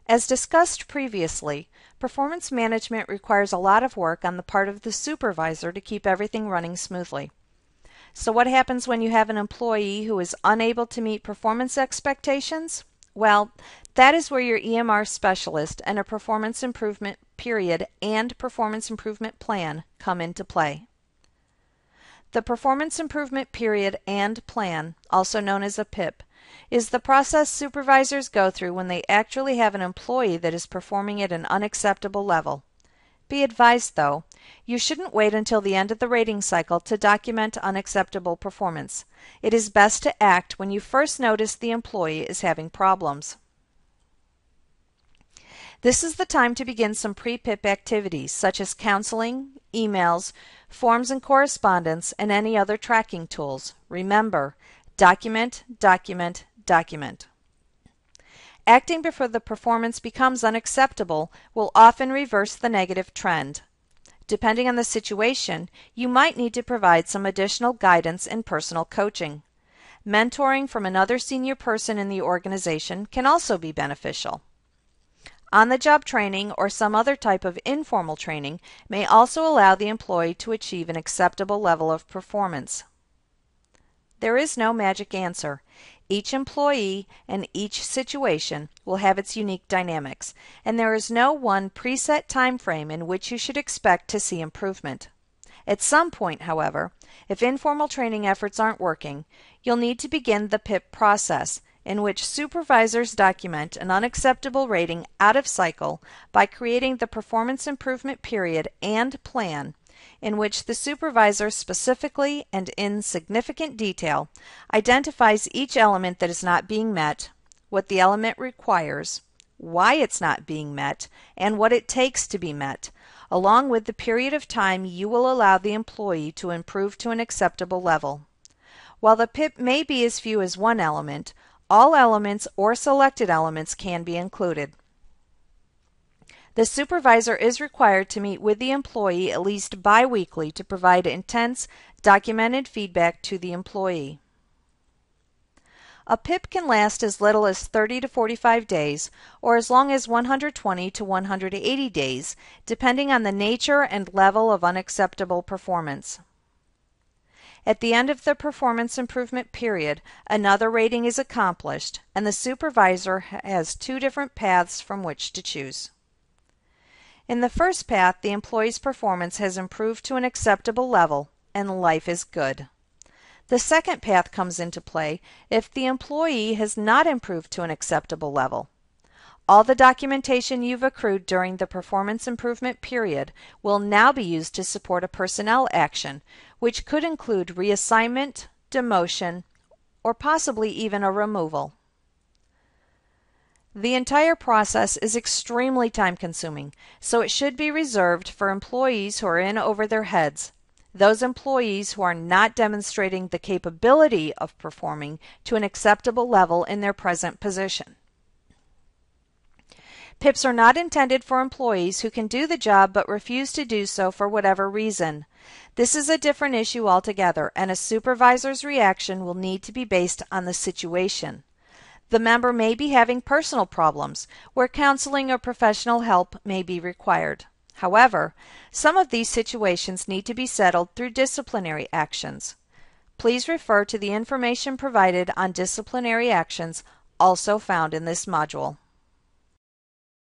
As discussed previously, performance management requires a lot of work on the part of the supervisor to keep everything running smoothly. So what happens when you have an employee who is unable to meet performance expectations? Well, that is where your EMR specialist and a performance improvement period and performance improvement plan come into play. The performance improvement period and plan, also known as a PIP, is the process supervisors go through when they actually have an employee that is performing at an unacceptable level. Be advised, though, you shouldn't wait until the end of the rating cycle to document unacceptable performance. It is best to act when you first notice the employee is having problems. This is the time to begin some pre-PIP activities such as counseling, emails, forms and correspondence, and any other tracking tools. Remember, document, document, document. Acting before the performance becomes unacceptable will often reverse the negative trend. Depending on the situation, you might need to provide some additional guidance and personal coaching. Mentoring from another senior person in the organization can also be beneficial. On-the-job training or some other type of informal training may also allow the employee to achieve an acceptable level of performance. There is no magic answer. Each employee and each situation will have its unique dynamics, and there is no one preset time frame in which you should expect to see improvement. At some point, however, if informal training efforts aren't working, you'll need to begin the PIP process, in which supervisors document an unacceptable rating out of cycle by creating the performance improvement period and plan, in which the supervisor specifically and in significant detail identifies each element that is not being met, what the element requires, why it's not being met, and what it takes to be met, along with the period of time you will allow the employee to improve to an acceptable level. While the PIP may be as few as one element, all elements or selected elements can be included. The supervisor is required to meet with the employee at least bi-weekly to provide intense, documented feedback to the employee. A PIP can last as little as 30 to 45 days or as long as 120 to 180 days, depending on the nature and level of unacceptable performance. At the end of the performance improvement period, another rating is accomplished, and the supervisor has two different paths from which to choose. In the first path, the employee's performance has improved to an acceptable level, and life is good. The second path comes into play if the employee has not improved to an acceptable level. All the documentation you've accrued during the performance improvement period will now be used to support a personnel action, which could include reassignment, demotion, or possibly even a removal. The entire process is extremely time-consuming, so it should be reserved for employees who are in over their heads, those employees who are not demonstrating the capability of performing to an acceptable level in their present position. PIPs are not intended for employees who can do the job but refuse to do so for whatever reason. This is a different issue altogether, and a supervisor's reaction will need to be based on the situation. The member may be having personal problems, where counseling or professional help may be required. However, some of these situations need to be settled through disciplinary actions. Please refer to the information provided on disciplinary actions, also found in this module.